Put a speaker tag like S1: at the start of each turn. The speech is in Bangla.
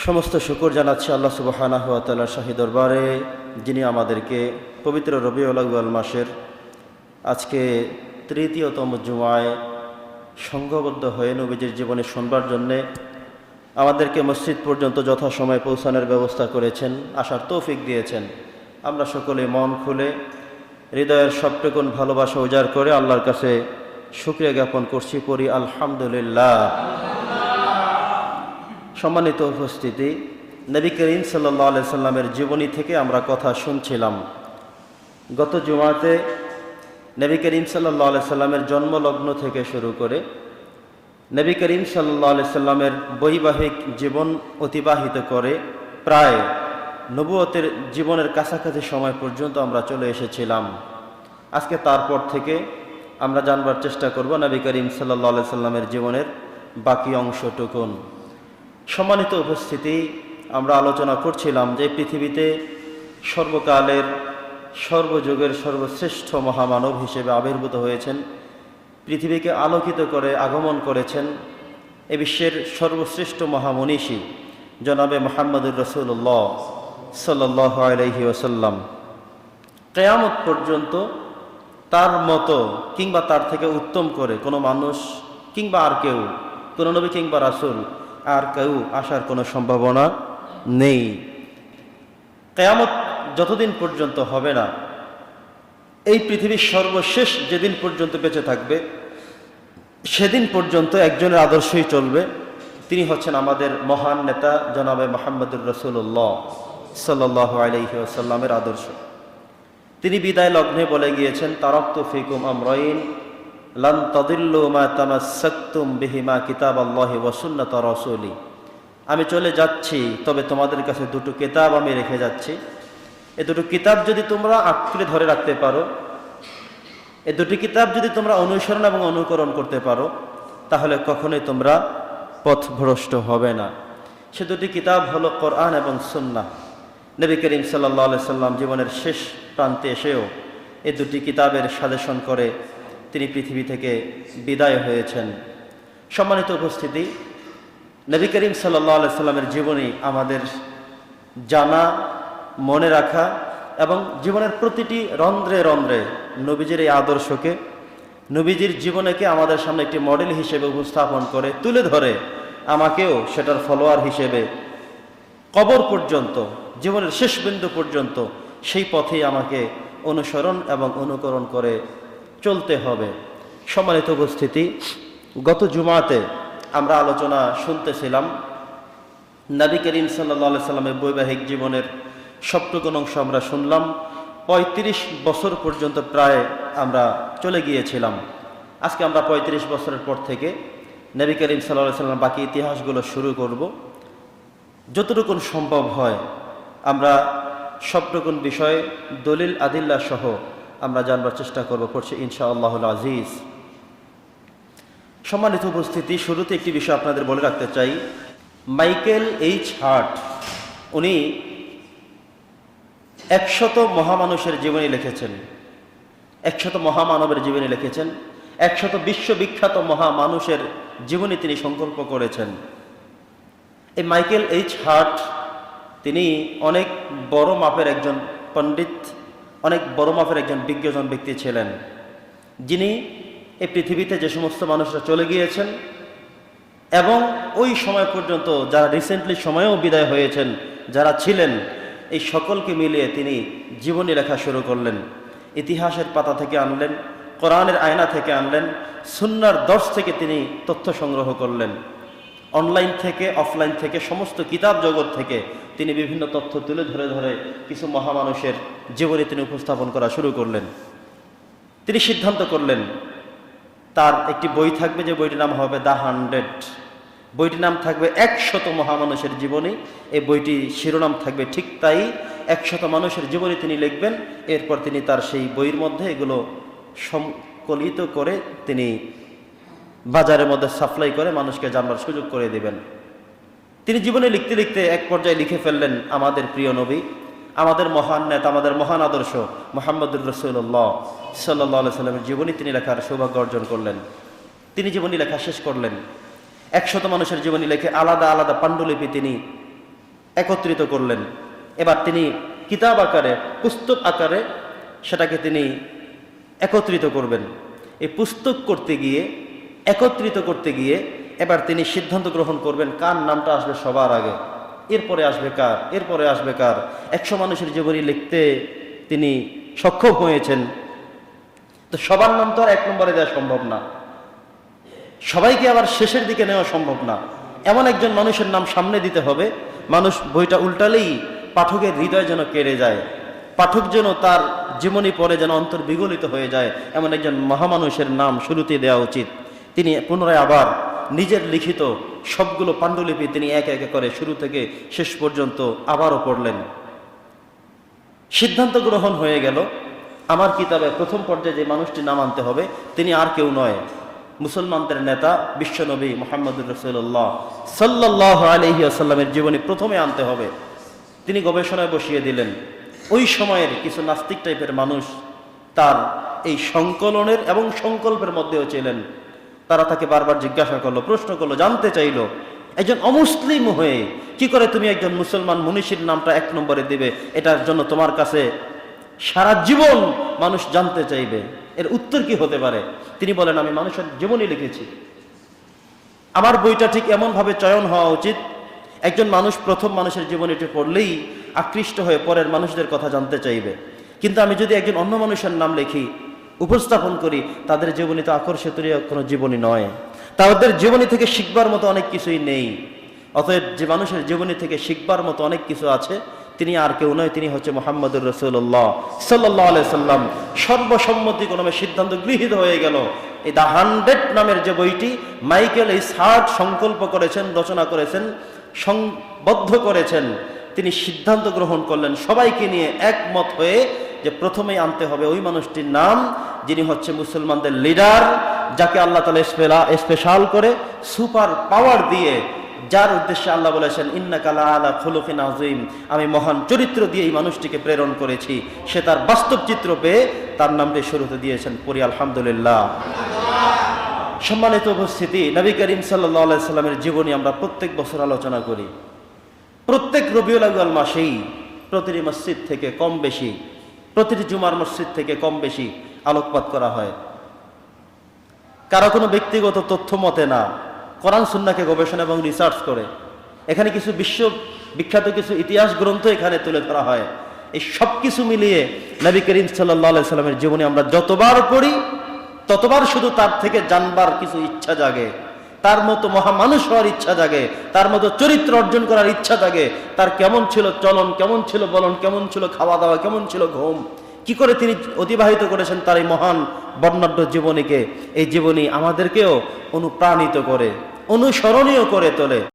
S1: সমস্ত শুকর জানাচ্ছি আল্লাহ সুবহানাহু ওয়া তাআলার শাহী দরবারে, যিনি আমাদেরকে পবিত্র রবিউল আউয়াল মাসের আজকে তৃতীয়তম জুমায় সংঘবদ্ধ হয়ে নবীজির জীবনী শুনবার জন্যে আমাদেরকে মসজিদ পর্যন্ত যথাসময়ে পৌঁছানোর ব্যবস্থা করেছেন, আসার তৌফিক দিয়েছেন। আমরা সকলে মন খুলে হৃদয়ের সবটুকুন ভালোবাসা উজাড় করে আল্লাহর কাছে শুকরিয়া জ্ঞাপন করছি, পড়ি আলহামদুলিল্লাহ। সম্মানিত উপস্থিতি, নবী করিম সাল্লাল্লাহু আলাইহি সাল্লামের জীবনী থেকে আমরা কথা শুনছিলাম। গত জুমাতে নবী করিম সাল্লাল্লাহু আলাইহি সাল্লামের জন্মলগ্ন থেকে শুরু করে নবী করিম সাল্লাল্লাহু আলাইহি সাল্লামের বৈবাহিক জীবন অতিবাহিত করে প্রায় নবুয়তের জীবনের কাছাকাছি সময় পর্যন্ত আমরা চলে এসেছিলাম। আজকে তারপর থেকে আমরা জানবার চেষ্টা করব নবী করিম সাল্লাল্লাহু আলাইহি সাল্লামের জীবনের বাকি অংশটুকুন। সম্মানিত উপস্থিতি, আমরা আলোচনা করছিলাম যে পৃথিবীতে সর্বকালের সর্বযুগের সর্বশ্রেষ্ঠ মহামানব হিসেবে আবির্ভূত হয়েছেন, পৃথিবীকে আলোকিত করে আগমন করেছেন এ বিশ্বের সর্বশ্রেষ্ঠ মহামনীষী জনাবে মুহাম্মদুর রাসূলুল্লাহ সাল্লাল্লাহু আলাইহি ওয়াসাল্লাম। কিয়ামত পর্যন্ত তার মতো কিংবা তার থেকে উত্তম করে কোনো মানুষ কিংবা আর কেউ, কোনো নবী কিংবা রাসূল আর কেউ আসার কোনো সম্ভাবনা নেই। কিয়ামত যতদিন পর্যন্ত হবে না, এই পৃথিবীর সর্বশেষ যেদিন পর্যন্ত বেঁচে থাকবে সেদিন পর্যন্ত একজনের আদর্শই চলবে। তিনি হচ্ছেন আমাদের মহান নেতা জনাবে মুহাম্মদুর রাসূলুল্লাহ সাল্লাল্লাহু আলাইহি ওয়াসাল্লামের আদর্শ। তিনি বিদায় লগ্নে বলে গিয়েছেন, তারাকতু ফিকুম আমরাইন লান তাদিল্লু মা তামাসসাকতুম বিহিমা কিতাবাল্লাহি ওয়া সুন্নাত রাসূলি। আমি চলে যাচ্ছি, তবে তোমাদের কাছে দুটো কিতাব আমি রেখে যাচ্ছি। এই দুটো কিতাব যদি তোমরা আঁকড়ে ধরে রাখতে পারো, এই দুটি কিতাব যদি তোমরা অনুসরণ এবং অনুকরণ করতে পারো, তাহলে কখনোই তোমরা পথভ্রষ্ট হবে না। সে দুটি কিতাব হলো কোরআন এবং সুন্নাহ। নবী করিম সাল্লাল্লাহু আলাইহি সাল্লাম জীবনের শেষ প্রান্তে এসেও এই দুটি কিতাবের সাজেশন করে তিনি পৃথিবী থেকে বিদায় হয়েছেন। সম্মানিত উপস্থিতি, নবী করিম সাল্লাল্লাহু আলাইহি সাল্লামের জীবনী আমাদের জানা, মনে রাখা এবং জীবনের প্রতিটি রন্ধ্রে রন্ধ্রে নবীজির এই আদর্শকে, নবীজির জীবনকে আমাদের সামনে একটি মডেল হিসেবে উপস্থাপন করে তুলে ধরে আমাকেও সেটার ফলোয়ার হিসেবে কবর পর্যন্ত, জীবনের শেষ বিন্দু পর্যন্ত সেই পথেই আমাকে অনুসরণ এবং অনুকরণ করে চলতে হবে। সম্মানিত উপস্থিতি, গত জুমাতে আমরা আলোচনা শুনতেছিলাম নবী করিম সাল্লাল্লাহু আলাইহি সাল্লামের বৈবাহিক জীবনের সবটুকুন অংশ আমরা শুনলাম। ৩৫ বছর পর্যন্ত প্রায় আমরা চলে গিয়েছিলাম। আজকে আমরা ৩৫ বছরের পর থেকে নবী করিম সাল্লাল্লাহু আলাইহি সাল্লামের বাকি ইতিহাসগুলো শুরু করব। যতটুকুন সম্ভব হয় আমরা সবটুকুন বিষয়ে দলিল আদিল্লা সহ আমরা জানবার চেষ্টা করব, পড়ছি ইনশাআল্লাহুল আজিজ। সম্মানিত উপস্থিতি, শুরুতে একটি বিষয় আপনাদের বলে রাখতে চাই। মাইকেল এইচ হার্ট উনি ১০০ মহামানুষের জীবনী লিখেছেন, ১০০ মহামানবের জীবনী লিখেছেন, ১০০ বিশ্ববিখ্যাত মহামানুষের জীবনী তিনি সংকল্প করেছেন। এই মাইকেল এইচ হার্ট তিনি অনেক বড় মাপের একজন পণ্ডিত, অনেক বড় মাপের একজন বিজ্ঞজন ব্যক্তি ছিলেন, যিনি এই পৃথিবীতে যে সমস্ত মানুষরা চলে গিয়েছেন এবং ওই সময় পর্যন্ত যারা রিসেন্টলি সময়েও বিদায় হয়েছেন যারা ছিলেন, এই সকলকে মিলিয়ে তিনি জীবনী লেখা শুরু করলেন। ইতিহাসের পাতা থেকে আনলেন, কোরআনের আয়না থেকে আনলেন, সুন্নাহর দর্শ থেকে তিনি তথ্য সংগ্রহ করলেন, অনলাইন থেকে অফলাইন থেকে সমস্ত কিতাব জগৎ থেকে তিনি বিভিন্ন তথ্য তুলে ধরে ধরে কিছু মহামানুষের জীবনী তিনি উপস্থাপন করা শুরু করলেন। তিনি সিদ্ধান্ত করলেন তার একটি বই থাকবে, যে বইটির নাম হবে দ্য 100। বইটির নাম থাকবে ১০০ মহামানুষের জীবনী। এই বইটি শিরোনাম থাকবে ঠিক তাই, ১০০ মানুষের জীবনী তিনি লিখবেন। এরপর তিনি তার সেই বইয়ের মধ্যে এগুলো সংকলিত করে তিনি বাজারের মধ্যে সাপ্লাই করে মানুষকে জানবার সুযোগ করে দিবেন। তিনি জীবনে লিখতে লিখতে এক পর্যায়ে লিখে ফেললেন আমাদের প্রিয় নবী, আমাদের মহান নেতা, আমাদের মহান আদর্শ মুহাম্মদুর রাসূলুল্লাহ সাল্লাল্লাহু আলাইহি সাল্লামের জীবনী তিনি লেখার সৌভাগ্য অর্জন করলেন। তিনি জীবনী লেখা শেষ করলেন। ১০০ মানুষের জীবনী লেখে আলাদা আলাদা পাণ্ডুলিপি তিনি একত্রিত করলেন। এবার তিনি কিতাব আকারে, পুস্তক আকারে সেটাকে তিনি একত্রিত করবেন। এই পুস্তক করতে গিয়ে, একত্রিত করতে গিয়ে এবার তিনি সিদ্ধান্ত গ্রহণ করবেন কার নামটা আসবে সবার আগে, এরপরে আসবে কার, এরপরে আসবে কার। 100 মানুষের জীবনী লিখতে তিনি সক্ষম হয়েছেন। তো সবার নাম তো আর 1 নম্বরে দেওয়া সম্ভব না, সবাইকে আবার শেষের দিকে নেওয়া সম্ভব না। এমন একজন মানুষের নাম সামনে দিতে হবে, মানুষ বইটা উল্টালেই পাঠকের হৃদয় যেন কেড়ে যায়, পাঠক যেন তার জীবনী পড়ে যেন অন্তর বিগলিত হয়ে যায়, এমন একজন মহামানুষের নাম শুরুতে দেওয়া উচিত। তিনি পুনরায় আবার নিজের লিখিত সবগুলো পাণ্ডুলিপি তিনি একে একে করে শুরু থেকে শেষ পর্যন্ত আবারও পড়লেন। সিদ্ধান্ত গ্রহণ হয়ে গেল, আমার কিতাবে প্রথম পর্যায়ে যে মানুষটির নাম আনতে হবে তিনি আর কেউ নয়, মুসলমানদের নেতা বিশ্বনবী মুহাম্মদুর রাসূলুল্লাহ সাল্লাল্লাহু আলাইহি ওয়াসাল্লামের জীবনী প্রথমে আনতে হবে। তিনি গবেষণায় বসিয়ে দিলেন। ওই সময়ের কিছু নাস্তিক টাইপের মানুষ তার এই সংকলনের এবং সংকল্পের মধ্যেও ছিলেন। তারা তাকে বারবার জিজ্ঞাসা করলো, প্রশ্ন করলো, জানতে চাইলো, একজন অমুসলিম হয়ে কি করে তুমি একজন মুসলমান মনীষীর নামটা 1 নম্বরে দিবে? এটার জন্য তোমার কাছে সারা জীবন মানুষ জানতে চাইবে, এর উত্তর কি হতে পারে? তিনি বলেন, আমি মানুষের জীবনী লিখেছি, আমার বইটা ঠিক এমনভাবে চয়ন হওয়া উচিত একজন মানুষ প্রথম মানুষের জীবনীটি পড়লেই আকৃষ্ট হয়ে পরের মানুষদের কথা জানতে চাইবে। কিন্তু আমি যদি একজন অন্য মানুষের নাম লিখি, উপস্থাপন করি, তাদের জীবনী তো আকর্ষণীয় কোনো জীবনী নয়, তাদের জীবনী থেকে শিখবার মতো অনেক কিছুই নেই। অতএব যে মানুষের জীবনী থেকে শিখবার মতো অনেক কিছু আছে তিনি আর কেউ নয়, তিনি হচ্ছে মুহাম্মদুর রাসূলুল্লাহ সাল্লাল্লাহু আলাইহি সাল্লাম। সর্বসম্মতিক্রমে সিদ্ধান্ত গৃহীত হয়ে গেল। এই দ্য 100 নামের যে বইটি মাইকেল এইচ হার্ট সংকল্প করেছেন, রচনা করেছেন, সংবদ্ধ করেছেন, তিনি সিদ্ধান্ত গ্রহণ করলেন সবাইকে নিয়ে একমত হয়ে যে প্রথমেই আনতে হবে ওই মানুষটির নাম যিনি হচ্ছে মুসলমানদের লিডার, যাকে আল্লাহ তাআলা স্পেশাল করে সুপার পাওয়ার দিয়ে, যার উদ্দেশ্যে আল্লাহ বলেছেন ইন্নাকা লাআলা খুলুকিন আযীম, আমি মহান চরিত্র দিয়ে এই মানুষটিকে প্রেরণ করেছি। সে তার বাস্তব চিত্র পেয়ে তার নামটি শুরুতে দিয়েছেন, পড়ি আলহামদুলিল্লাহ। সম্মানিত উপস্থিতি, নবী করিম সাল্লাল্লাহু আলাইহি সাল্লামের জীবনী আমরা প্রত্যেক বছর আলোচনা করি। প্রত্যেক রবিউল আউয়াল মাসেই প্রতিটি মসজিদ থেকে কম বেশি, প্রতিটি জুমার মসজিদ থেকে কম বেশি আলোকপাত করা হয়। কারো কোনো ব্যক্তিগত তথ্য মতে না, কোরআন সুন্নাহকে গবেষণা এবং রিসার্চ করে। এখানে কিছু বিখ্যাত কিছু ইতিহাস গ্রন্থ এখানে তুলে ধরা হয়। এই সব কিছু মিলিয়ে নবী করিম সাল্লাল্লাহু আলাইহি সাল্লামের জীবনী আমরা যতবার পড়ি ততবার শুধু তার থেকে জানবার কিছু ইচ্ছা জাগে, তার মতো মহামানুষ হওয়ার ইচ্ছা জাগে, তার মতো চরিত্র অর্জন করার ইচ্ছা জাগে। তার কেমন ছিল চলন, কেমন ছিল বলন, কেমন ছিল খাওয়া দাওয়া, কেমন ছিল ঘুম, কি করে তিনি অতিবাহিত করেছেন তার এই মহান বর্ণাঢ্য জীবনীকে। এই জীবনী আমাদেরকেও অনুপ্রাণিত করে, অনুসরণীয় করে তোলে।